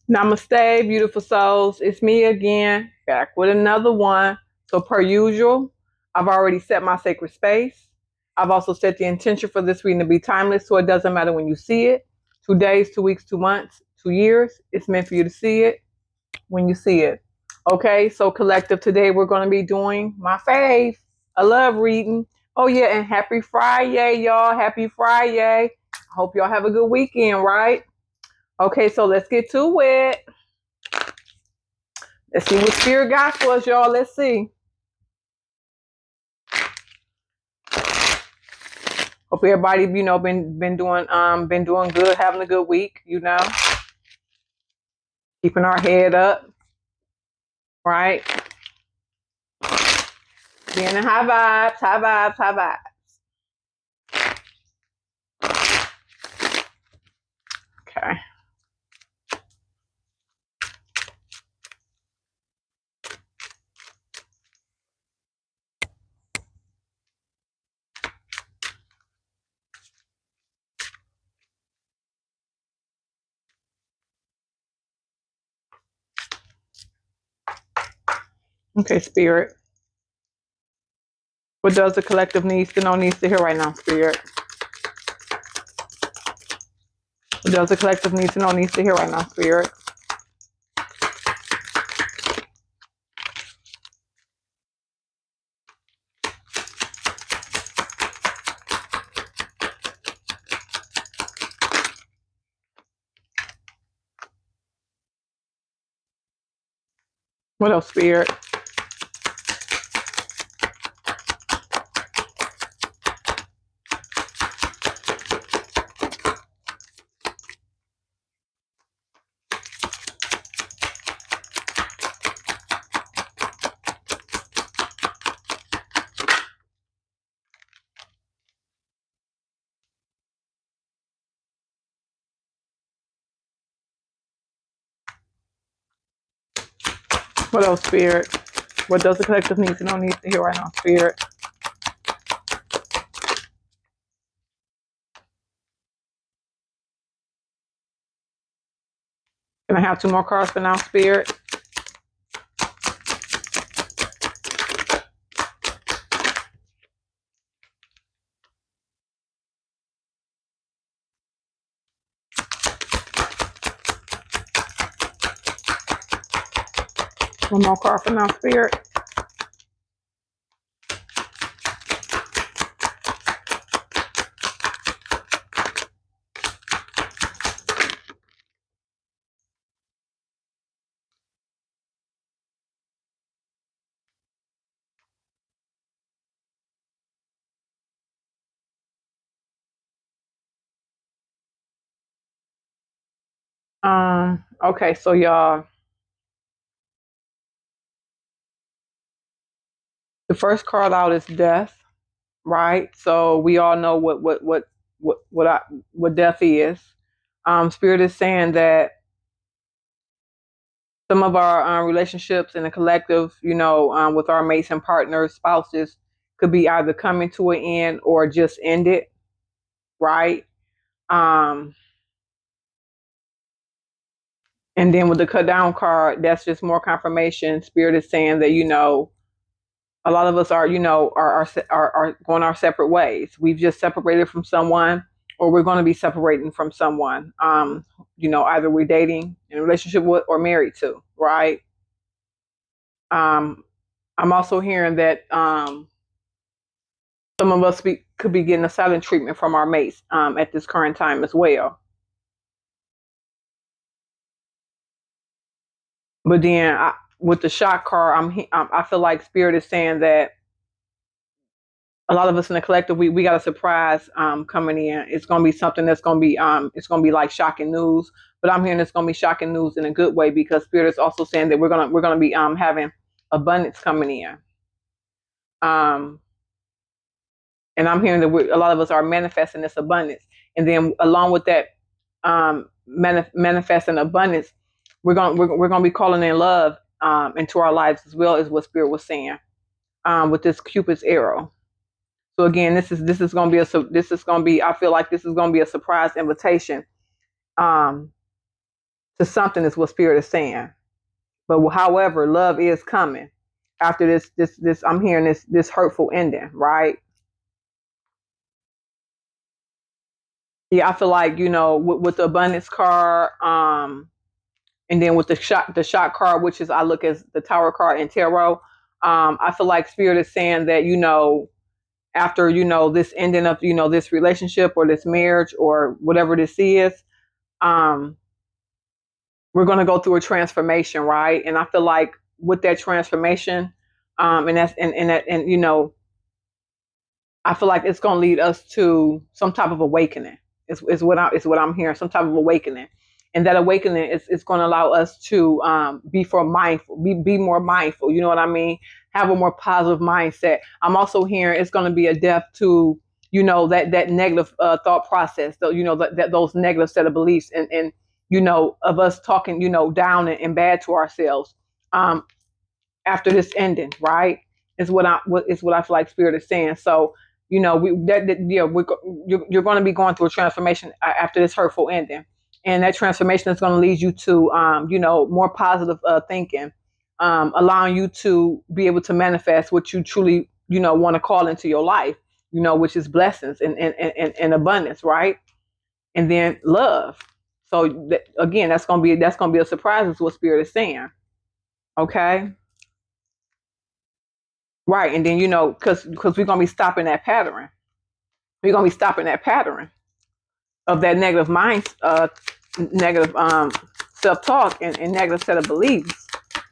Namaste, beautiful souls. It's me again, back with another one. So, per usual, I've already set my sacred space. I've also set the intention for this reading to be timeless, so it doesn't matter when you see it. 2 days, 2 weeks, 2 months, 2 years. It's meant for you to see it when you see it. Okay, so collective, today we're going to be doing my fave, a love reading. Oh, yeah, and happy Friday, y'all. Happy Friday. I hope y'all have a good weekend, right? Okay, so let's get to it. Let's see what spirit got for us, y'all. Let's see. Hope everybody, been doing good, having a good week, keeping our head up, right? Being in high vibes, high vibes, high vibes. Okay. Okay, spirit. What does the collective needs to know needs to hear right now, spirit? What does the collective need to know needs to hear right now, spirit? What else, spirit? What else, spirit? What does the collective need to know needs to hear right now, spirit? Can I have two more cards for now, spirit? One more card for now, spirit. Okay, so y'all, the first card out is death, right? So we all know what death is. Spirit is saying that some of our relationships in the collective, with our mates and partners, spouses, could be either coming to an end or just ended, right? Um, and then with the cut down card, that's just more confirmation. Spirit is saying that a lot of us are, are going our separate ways. We've just separated from someone, or we're going to be separating from someone. Either we're dating, in a relationship with, or married to, right? Um, I'm also hearing that some of us could be getting a silent treatment from our mates at this current time as well. But then with the shock card, I feel like Spirit is saying that a lot of us in the collective, we got a surprise coming in. It's gonna be something that's gonna be it's gonna be like shocking news. But I'm hearing it's gonna be shocking news in a good way, because Spirit is also saying that we're gonna be having abundance coming in. Um, and I'm hearing that a lot of us are manifesting this abundance, and then along with that manifesting abundance, we're gonna be calling in love into our lives as well, as what Spirit was saying with this Cupid's arrow. So again, this is gonna be I feel like this is gonna be a surprise invitation um, to something is what Spirit is saying. But however, love is coming after this. I'm hearing this hurtful ending, right? Yeah, I feel like with the abundance card, and then with the shot card, which is I look as the Tower card in tarot. I feel like Spirit is saying that after this ending of this relationship or this marriage or whatever this is, um, we're going to go through a transformation, right? And I feel like with that transformation, and that's and that and I feel like it's going to lead us to some type of awakening. Is what I'm hearing. Some type of awakening, and that awakening is going to allow us to be more mindful. You know what I mean? Have a more positive mindset. I'm also hearing it's going to be a death to that negative thought process. So that those negative set of beliefs and of us talking down and bad to ourselves. Um, After this ending, right? Is what I feel like Spirit is saying. So we that yeah you're going to be going through a transformation after this hurtful ending, and that transformation is going to lead you to more positive thinking, allowing you to be able to manifest what you truly want to call into your life, which is blessings and abundance, right? And then love. So again, that's gonna be a surprise. Is what Spirit is saying. Okay. Right, and then because we're gonna be stopping that pattern. We're gonna be stopping that pattern of that negative mind, negative self talk and negative set of beliefs.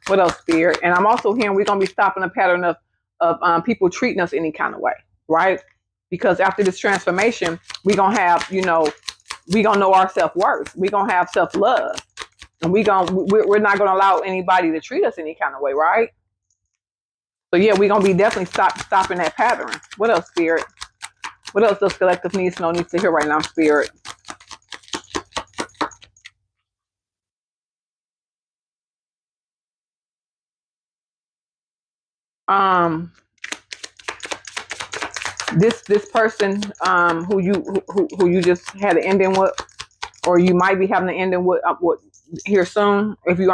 What else, Spirit? And I'm also hearing we're gonna be stopping a pattern of people treating us any kind of way, right? Because after this transformation, we're gonna have we gonna know our self worth. We're gonna have self love, and we're not gonna allow anybody to treat us any kind of way, right? So yeah, we're gonna be definitely stopping that pattern. What else, Spirit? What else does collective needs to hear right now, Spirit? Um, this person who you just had an ending with, or you might be having an ending with here soon if you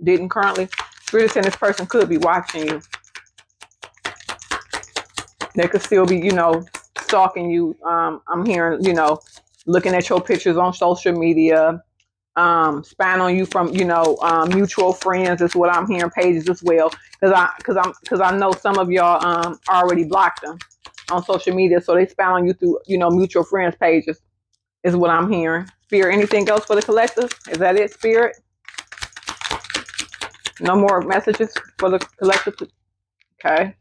didn't currently. Spirit is saying this person could be watching you. They could still be stalking you. I'm hearing looking at your pictures on social media, spying on you from mutual friends is what I'm hearing, pages as well, because I know some of y'all already blocked them on social media, so they spy on you through mutual friends pages is what I'm hearing. Spirit, anything else for the collective? Is that it, Spirit? No more messages for the collective? Okay.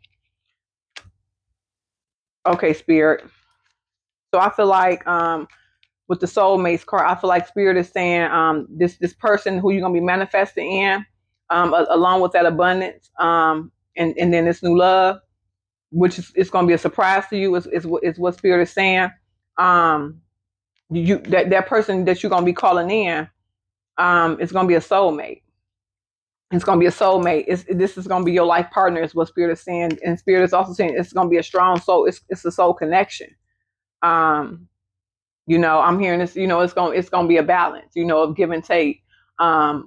Okay, Spirit. So I feel like with the soulmates card, I feel like Spirit is saying this person who you're gonna be manifesting in, along with that abundance, and then this new love, which is it's gonna be a surprise to you, is what Spirit is saying. Um, that person that you're gonna be calling in, is gonna be a soulmate. It's gonna be a soulmate. This is gonna be your life partner, is what Spirit is saying, and Spirit is also saying it's gonna be a strong soul. It's a soul connection. Um, I'm hearing this, it's gonna be a balance, of give and take, of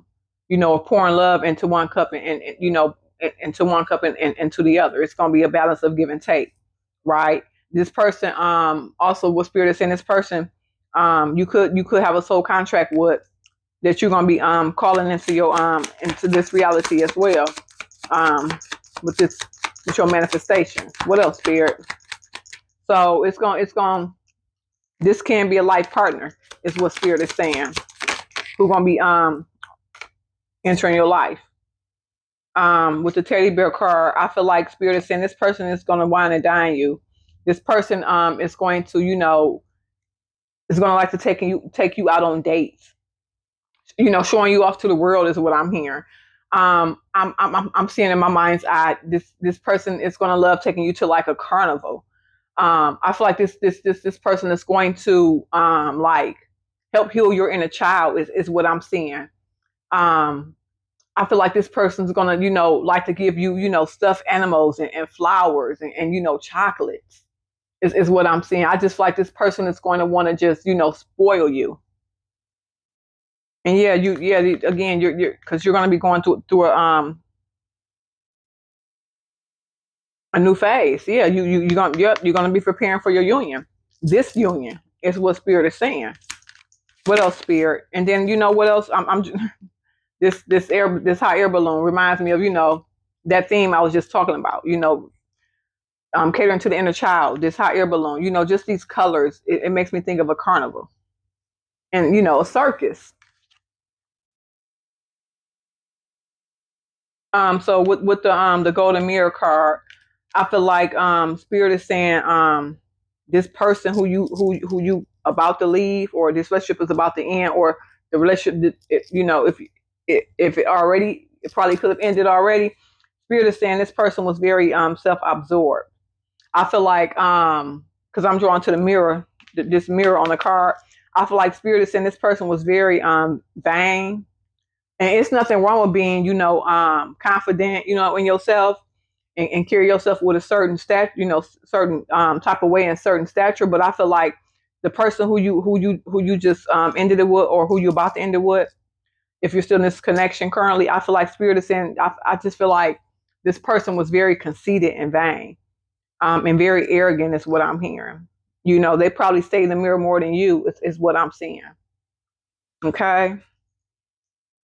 pouring love into one cup into one cup and into the other. It's gonna be a balance of give and take, right? This person, also what Spirit is saying, this person, you could have a soul contract with that you're gonna be calling into into this reality as well, um, with this with your manifestation. What else, Spirit? So it's going this can be a life partner, is what Spirit is saying, who's gonna be entering your life. With the teddy bear card, I feel like Spirit is saying this person is gonna wine and dine you. This person is going to, is gonna like to take you out on dates. Showing you off to the world is what I'm hearing. I'm seeing in my mind's eye this person is gonna love taking you to like a carnival. I feel like this person is going to like help heal your inner child is what I'm seeing. Um, I feel like this person's gonna like to give you stuffed animals and flowers and chocolates is what I'm seeing. I just feel like this person is going to want to just spoil you And yeah, again, you're because you're going to be going through a new phase. Yeah, you're gonna be preparing for your union. This union is what Spirit is saying. What else, Spirit? And then you know what else? I'm this hot air balloon reminds me of that theme I was just talking about. Catering to the inner child. This hot air balloon. Just these colors. It makes me think of a carnival and a circus. So with the golden mirror card, I feel like Spirit is saying this person who you about to leave, or this relationship is about to end, or the relationship, if it probably could have ended already. Spirit is saying this person was very self-absorbed. I feel like because I'm drawn to the mirror, this mirror on the card. I feel like Spirit is saying this person was very vain, and it's nothing wrong with being confident in yourself, and carry yourself with a certain certain type of way and certain stature. But I feel like the person who you just ended it with, or who you about to end it with, if you're still in this connection currently, I feel like Spirit is saying, I just feel like this person was very conceited and vain, and very arrogant is what I'm hearing. They probably stay in the mirror more than you is what I'm seeing. Okay.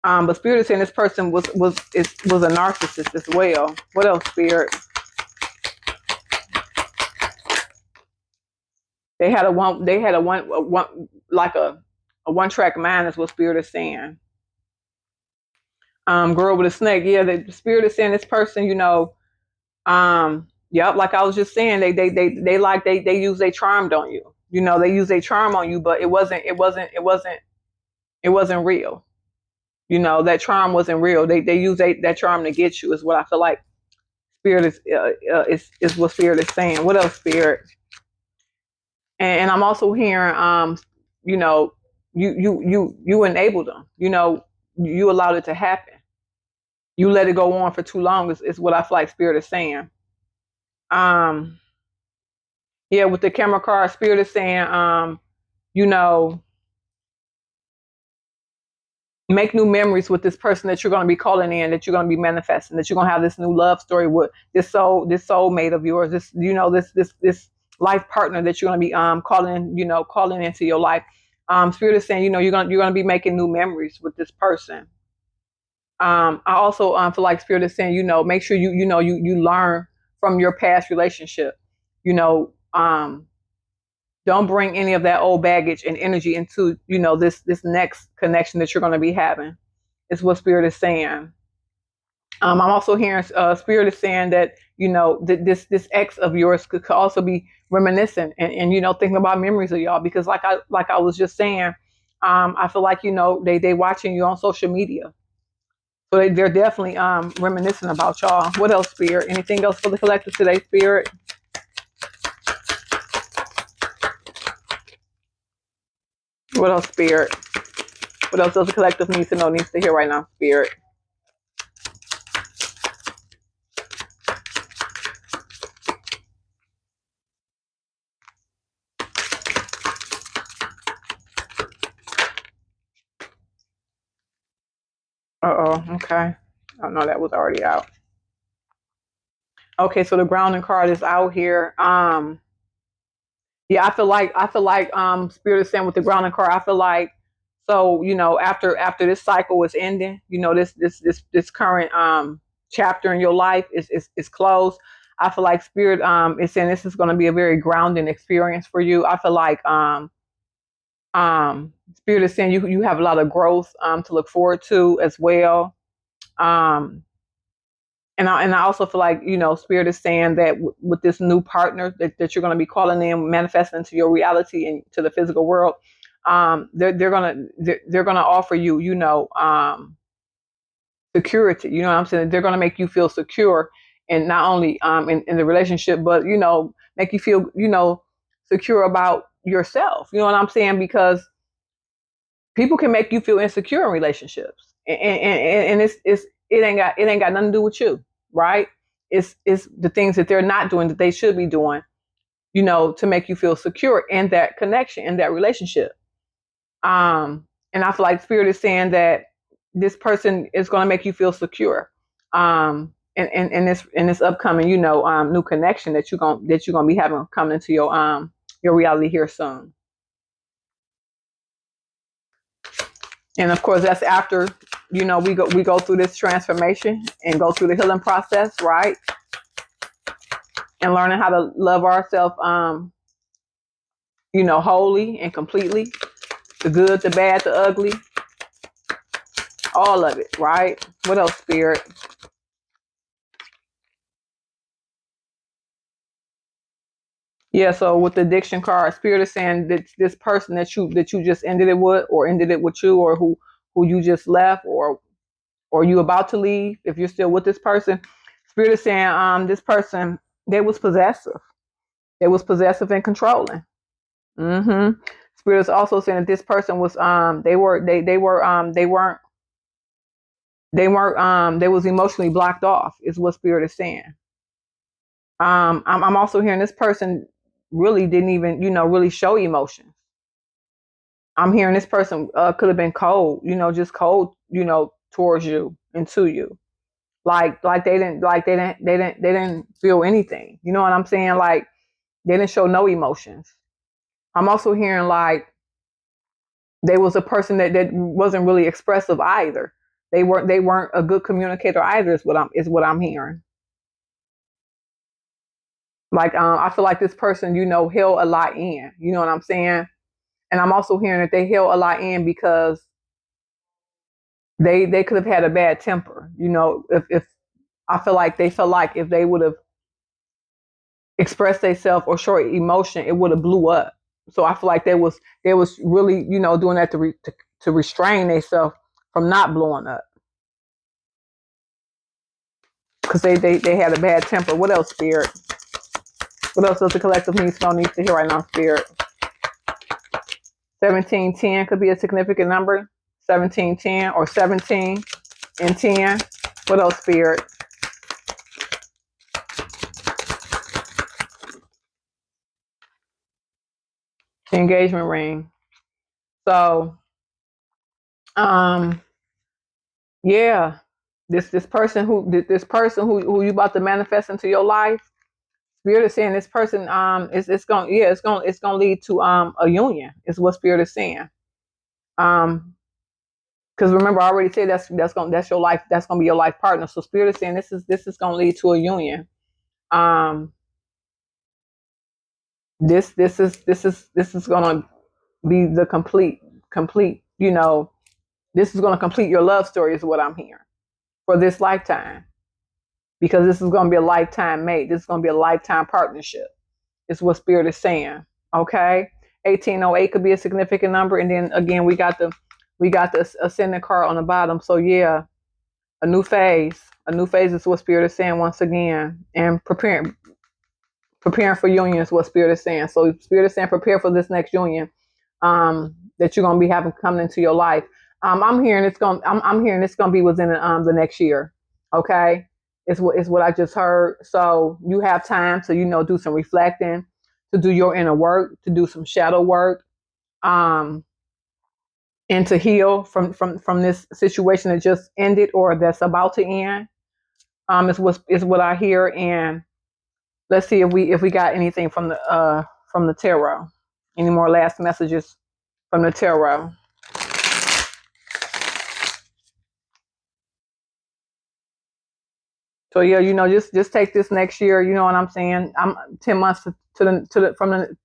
But Spirit is saying this person was a narcissist as well. What else, Spirit? They had a one like a one track mind is what Spirit is saying. Girl with a snake. Yeah, the Spirit is saying this person, yep, like I was just saying, they use they charmed on you. They use a charm on you, but it wasn't real. That charm wasn't real. They use that charm to get you is what I feel like Spirit is what Spirit is saying. What else, Spirit? And I'm also hearing you know you enabled them. You allowed it to happen. You let it go on for too long is what I feel like Spirit is saying. Um yeah, with the camera card, Spirit is saying you know make new memories with this person that you're going to be calling in, that you're going to be manifesting, that you're going to have this new love story with this soulmate of yours, this life partner that you're going to be calling into your life. Spirit is saying, you're going to be making new memories with this person. I also feel like Spirit is saying, make sure you learn from your past relationship. You know, don't bring any of that old baggage and energy into this next connection that you're going to be having. Is what Spirit is saying. I'm also hearing Spirit is saying that this ex of yours could also be reminiscent, and thinking about memories of y'all, because like I was just saying, I feel like they watching you on social media, so they're definitely reminiscing about y'all. What else, Spirit? Anything else for the collective today, Spirit? What else, Spirit? What else does the collective needs to hear right now, Spirit? Uh oh. Okay. Oh no, that was already out. Okay, so the grounding card is out here. Yeah, I feel like Spirit is saying with the grounding card, I feel like, so after this cycle is ending, this current chapter in your life is closed. I feel like Spirit is saying this is going to be a very grounding experience for you. I feel like Spirit is saying you have a lot of growth to look forward to as well. Um and I also feel like Spirit is saying that with this new partner that you're going to be calling in, manifesting into your reality and to the physical world, they're gonna offer you security. You know what I'm saying? They're gonna make you feel secure, and not only in the relationship, but make you feel secure about yourself. You know what I'm saying? Because people can make you feel insecure in relationships, and it ain't got nothing to do with you, right? It's the things that they're not doing that they should be doing, to make you feel secure in that connection, in that relationship. And I feel like Spirit is saying that this person is going to make you feel secure. In this upcoming, new connection that you're gonna be having coming into your reality here soon. And of course, that's after we go through this transformation and go through the healing process, right? And learning how to love ourselves, wholly and completely, the good, the bad, the ugly, all of it, right? What else, Spirit? Yeah, so with the addiction card, Spirit is saying that this person that you just ended it with, or ended it with you, or who you just left, or you about to leave, if you're still with this person, Spirit is saying this person, they was possessive. They was possessive and controlling. Mm-hmm. Spirit is also saying that this person was they was emotionally blocked off, is what Spirit is saying. I'm also hearing this person really didn't even, really show emotions. I'm hearing this person could have been cold, just cold, towards you and to you. Like they didn't feel anything. You know what I'm saying? Like they didn't show no emotions. I'm also hearing like they was a person that wasn't really expressive either. They weren't a good communicator either, is what I'm hearing. Like I feel like this person, held a lot in. You know what I'm saying? And I'm also hearing that they held a lot in because they could have had a bad temper. If I feel like they felt like if they would have expressed themselves or show emotion, it would have blew up. So I feel like they was really, doing that to restrain themselves from not blowing up because they had a bad temper. What else, Spirit? What else does the collective needs to hear right now, Spirit? 1710 could be a significant number. 1710 or 17 and 10. What else, Spirit? The engagement ring. So, um, yeah, this person who you about to manifest into your life. Spirit is saying this person it's gonna lead to a union. Is what Spirit is saying. Um, because remember, I already said that's your life. That's gonna be your life partner. So Spirit is saying this is gonna lead to a union. Um, this is gonna be the complete. This is gonna complete your love story. Is what I'm hearing for this lifetime. Because this is gonna be a lifetime mate. This is gonna be a lifetime partnership. Is what Spirit is saying. Okay, 1808 could be a significant number, and then again we got the ascendant card on the bottom. So yeah, a new phase. A new phase is what Spirit is saying once again, and preparing for union is what Spirit is saying. So Spirit is saying prepare for this next union that you're gonna be having coming into your life. I'm hearing it's gonna be within the next year. Okay, is what I just heard. So you have time to do some reflecting, to do your inner work, to do some shadow work, um, and to heal from this situation that just ended or that's about to end. Is what I hear. And let's see if we got anything from the tarot. Any more last messages from the tarot? So yeah, just take this next year. You know what I'm saying? I'm 10 months from the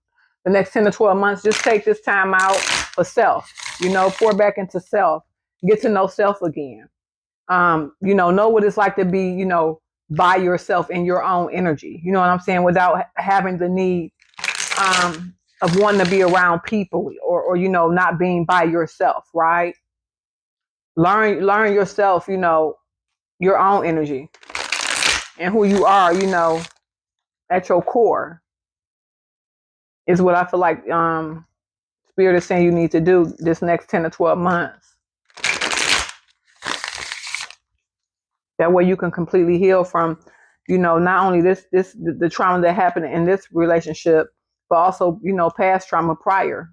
next 10 to 12 months. Just take this time out for self. Pour back into self. Get to know self again. Know what it's like to be, by yourself in your own energy. You know what I'm saying? Without having the need of wanting to be around people or not being by yourself, right? Learn yourself, your own energy and who you are, at your core is what I feel like Spirit is saying you need to do this next 10 to 12 months. That way you can completely heal from, not only the trauma that happened in this relationship, but also, past trauma prior.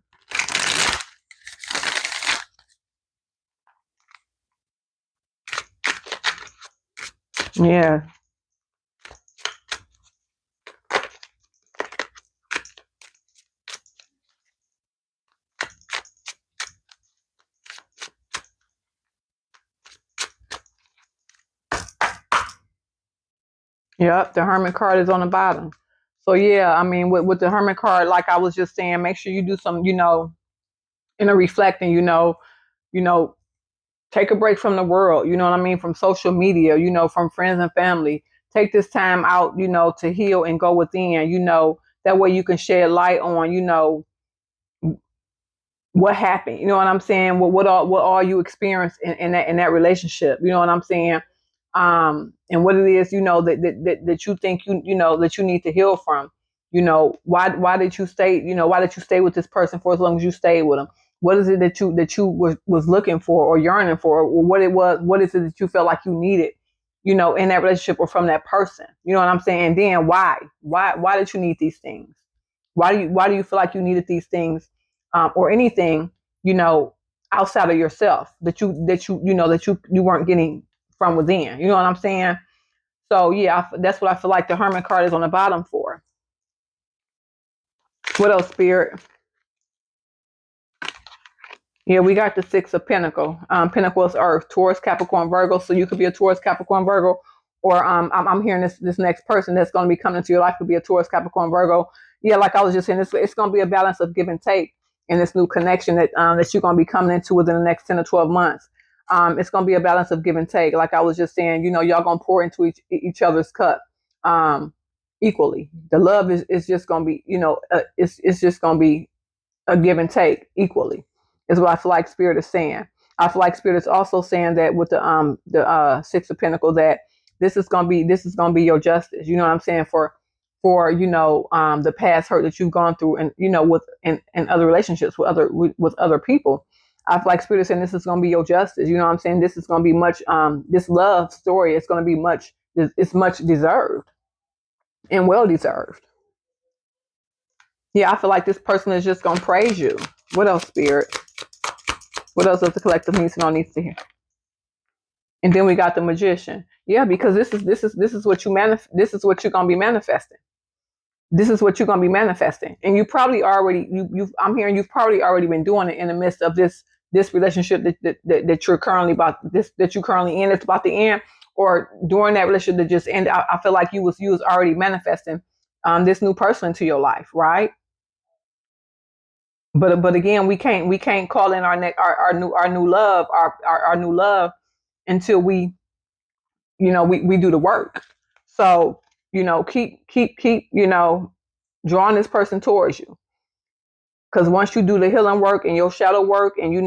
Yeah. Yep. The Hermit card is on the bottom. So yeah, I mean, with the Hermit card, like I was just saying, make sure you do some, inner reflecting. You know, take a break from the world. You know what I mean? From social media. From friends and family. Take this time out. To heal and go within. That way you can shed light on. What happened. You know what I'm saying? What all you experienced in that relationship. You know what I'm saying? And what it is, that you think that you need to heal from. Why did you stay? Why did you stay with this person for as long as you stayed with them? What is it that you was looking for or yearning for, or what it was? What is it that you felt like you needed? In that relationship or from that person. You know what I'm saying? And then why? Why did you need these things? Why do you feel like you needed these things, or anything, you know, outside of yourself that you weren't getting from within. You know what I'm saying? So yeah, that's what I feel like the Hermit card is on the bottom for. What else, Spirit? Yeah, we got the Six of Pentacle. Pentacle is Earth, Taurus, Capricorn, Virgo. So you could be a Taurus, Capricorn, Virgo, or I'm hearing this next person that's going to be coming into your life could be a Taurus, Capricorn, Virgo. Yeah, like I was just saying, it's going to be a balance of give and take in this new connection that you're going to be coming into within the next 10 or 12 months. It's going to be a balance of give and take. Like I was just saying, y'all going to pour into each other's cup, equally. The love is just going to be, it's just going to be a give and take equally, is what I feel like Spirit is saying. I feel like Spirit is also saying that with the Six of Pentacles, that this is gonna be your justice. You know what I'm saying? For the past hurt that you've gone through, and with in other relationships with other people. I feel like Spirit is saying this is gonna be your justice. You know what I'm saying? This is gonna be much this love story is gonna be much, it's much deserved and well deserved. Yeah, I feel like this person is just gonna praise you. What else, Spirit? What else does the collective needs to know needs to hear? And then we got the Magician. Yeah, because this is what this is what you're gonna be manifesting. This is what you're gonna be manifesting. And you probably already I'm hearing you've probably already been doing it in the midst of this relationship that you're currently that you're currently in, it's about to end, or during that relationship that just ended. I feel like you was already manifesting this new person into your life, right? But again, we can't call in our new love, our new love, until we do the work. So keep drawing this person towards you, because once you do the healing work and your shadow work, and you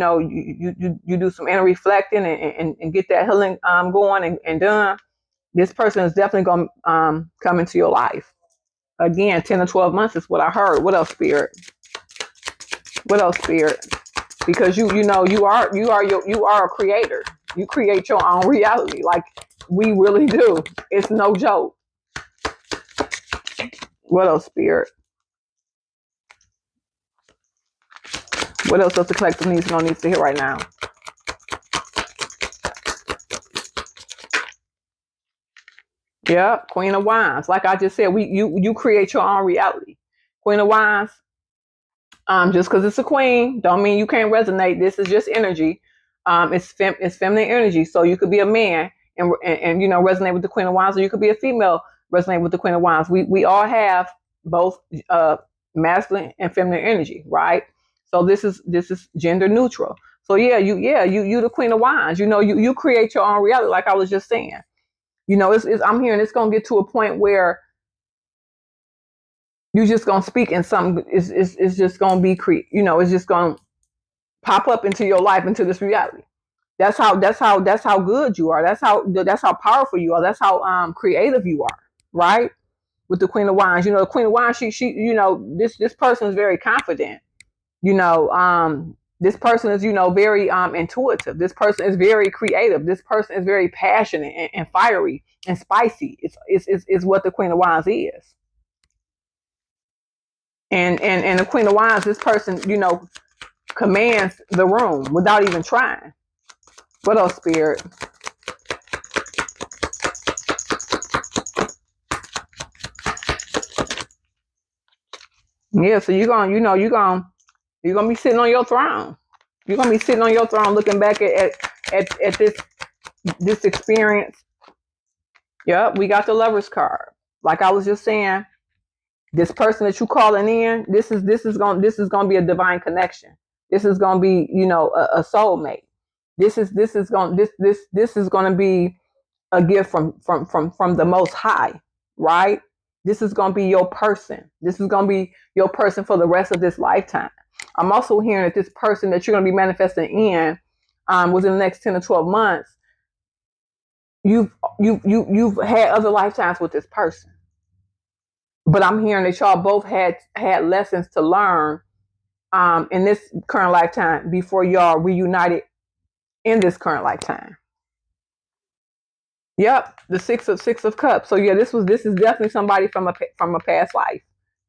do some inner reflecting, and get that healing going and done, this person is definitely going to come into your life again. 10 to 12 months is what I heard. What else, Spirit? What else, Spirit? Because you are a creator. You create your own reality, like we really do. It's no joke. What else, Spirit? What else does the collective needs to hear right now? Yeah, Queen of Wands. Like I just said, you create your own reality. Queen of Wands. Just because it's a queen, don't mean you can't resonate. This is just energy. It's feminine energy. So you could be a man and resonate with the Queen of Wands, or you could be a female, resonate with the Queen of Wands. We all have both masculine and feminine energy, right? So this is gender neutral. So you the Queen of Wands. You create your own reality, like I was just saying. I'm hearing it's gonna get to a point where you're just gonna speak, and something is just gonna be it's just gonna pop up into your life, into this reality. That's how good you are. That's how powerful you are. That's how creative you are, right? With the Queen of Wands. The Queen of Wands, she this person is very confident. This person is very intuitive. This person is very creative. This person is very passionate and fiery and spicy. It's what the Queen of Wands is. And the Queen of Wands, this person, commands the room without even trying. What else, Spirit? Yeah, so you're gonna be sitting on your throne. You're gonna be sitting on your throne looking back at this experience. Yep, we got the lover's card. Like I was just saying, this person that you calling in, this is gonna be a divine connection. This is gonna be, a soulmate. This is gonna be a gift from the most high, right? This is gonna be your person. This is gonna be your person for the rest of this lifetime. I'm also hearing that this person that you're gonna be manifesting in within the next 10 to 12 months, you've had other lifetimes with this person. But I'm hearing that y'all both had lessons to learn in this current lifetime before y'all reunited in this current lifetime. Yep, the six of cups. So yeah, this is definitely somebody from a past life.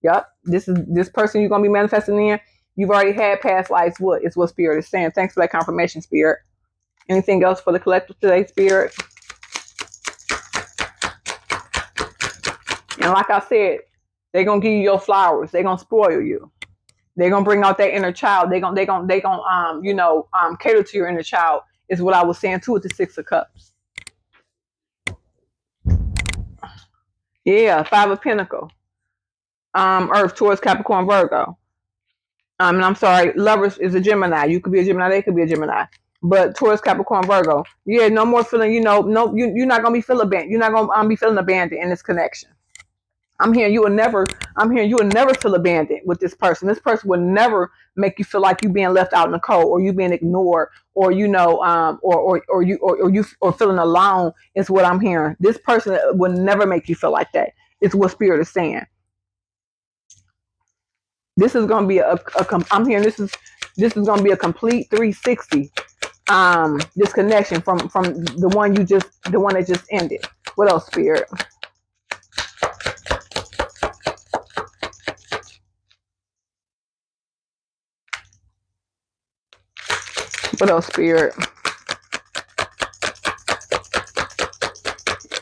Yep, this person you're gonna be manifesting in. You've already had past lives. What is what Spirit is saying? Thanks for that confirmation, Spirit. Anything else for the collective today, Spirit? And like I said, they're gonna give you your flowers. They're gonna spoil you. They're gonna bring out that inner child. They gonna cater to your inner child. Is what I was saying too with the Six of Cups. Yeah, Five of Pentacles. Earth, Taurus, Capricorn, Virgo. And I'm sorry, Lovers is a Gemini. You could be a Gemini. They could be a Gemini. But Taurus, Capricorn, Virgo. Yeah, no more feeling. No, you're not gonna be feeling abandoned. You're not gonna be feeling abandoned in this connection. I'm hearing you will never. I'm hearing you will never feel abandoned with this person. This person will never make you feel like you being left out in the cold, or you being ignored, or or feeling alone. Is what I'm hearing. This person will never make you feel like that. It's what Spirit is saying. This is going to be I'm hearing this is going to be a complete 360. This connection from the one that just ended. What else, Spirit? What else, Spirit?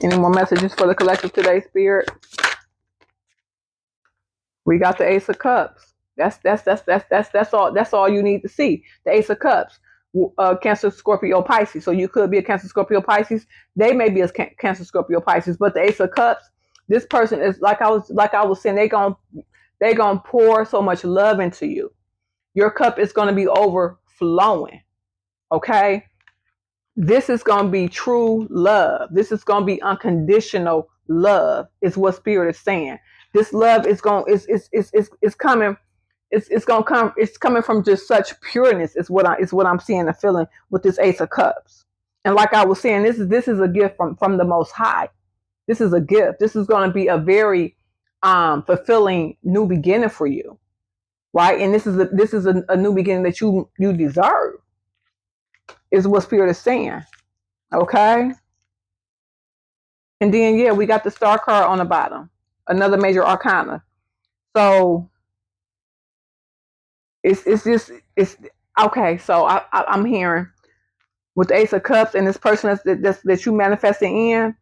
Any more messages for the collective today, Spirit? We got the Ace of Cups. That's all you need to see. The Ace of Cups. Cancer, Scorpio, Pisces. So you could be a Cancer, Scorpio, Pisces. They may be a Cancer, Scorpio, Pisces. But the Ace of Cups, this person is like I was saying. They gonna pour so much love into you. Your cup is gonna be overflowing. Okay. This is gonna be true love. This is gonna be unconditional love. Is what Spirit is saying. This love is going. It's coming. It's gonna come. It's coming from just such pureness. Is what I'm seeing and feeling with this Ace of Cups. And like I was saying, this is a gift from the Most High. This is a gift. This is going to be a very fulfilling new beginning for you, right? And this is a new beginning that you deserve. Is what Spirit is saying. Okay. And then yeah, we got the Star card on the bottom. Another major arcana. So it's okay. So I'm hearing with the Ace of Cups and this person that you manifesting in.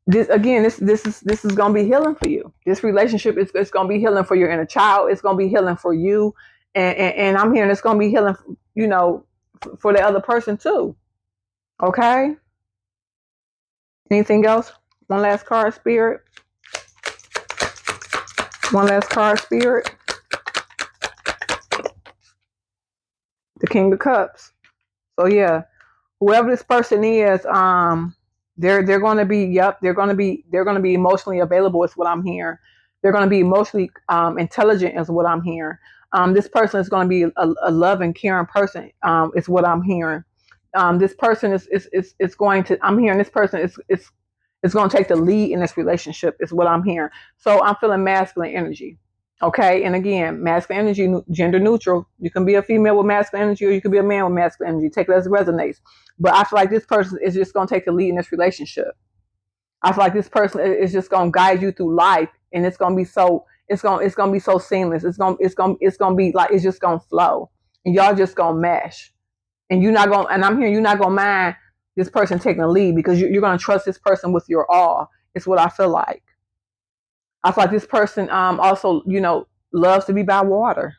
This is gonna be healing for you. This relationship is gonna be healing for your inner child. It's gonna be healing for you, and I'm hearing it's gonna be healing, for the other person too. Okay. Anything else? One last card, Spirit. One last card, Spirit. The King of Cups. So yeah, whoever this person is, they're going to be. Yep, they're going to be emotionally available. Is what I'm hearing. They're going to be emotionally intelligent. Is what I'm hearing. This person is going to be a loving, caring person. Is what I'm hearing. This person is going to. I'm hearing this person is going to take the lead in this relationship. Is what I'm hearing. So I'm feeling masculine energy. Okay, and again, masculine energy, gender neutral. You can be a female with masculine energy, or you can be a man with masculine energy. Take it as it resonates. But I feel like this person is just going to take the lead in this relationship. I feel like this person is just going to guide you through life, and it's going to be so seamless. It's going to be like it's just going to flow, and y'all just going to mesh. And you're not going. And I'm hearing you're not going to mind this person taking the lead because you're going to trust this person with your all. It's what I feel like. I feel like this person also, loves to be by water.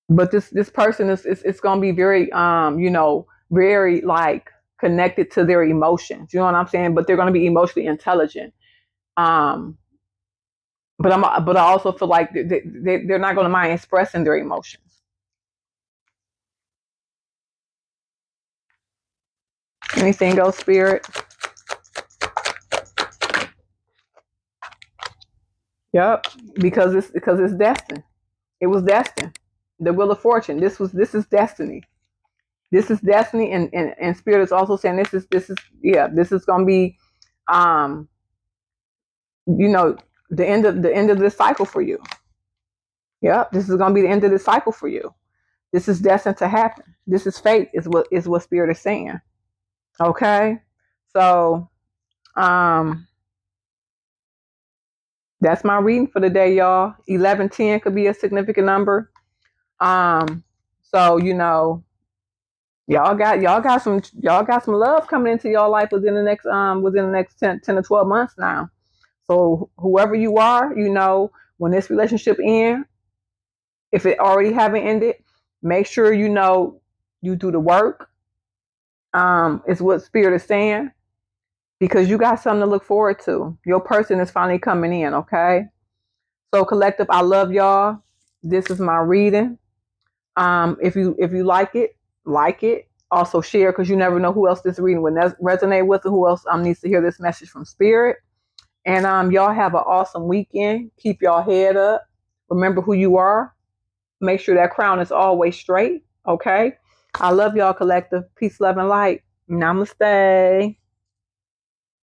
But this person is going to be very very like connected to their emotions. You know what I'm saying? But they're going to be emotionally intelligent. Um, but I also feel like they're not going to mind expressing their emotions. Anything else, spirit? Yep, because it's destined. It was destined. The wheel of fortune. This is destiny. This is destiny, and spirit is also saying this is gonna be, um, you know, the end of this cycle for you. Yep, this is gonna be the end of this cycle for you. This is destined to happen. This is fate, is what spirit is saying. Okay, so um, that's my reading for the day, y'all. 1110 could be a significant number. Um, so y'all got some love coming into your life within the next 10 to 12 months now. So whoever you are, when this relationship ends, if it already haven't ended, make sure you do the work. Is what spirit is saying, because you got something to look forward to. Your person is finally coming in, okay? So collective, I love y'all. This is my reading. If you like it. Also share, because you never know who else this reading would resonate with, or who else needs to hear this message from spirit. And y'all have an awesome weekend. Keep y'all head up. Remember who you are. Make sure that crown is always straight. Okay. I love y'all, collective. Peace, love, and light. Namaste.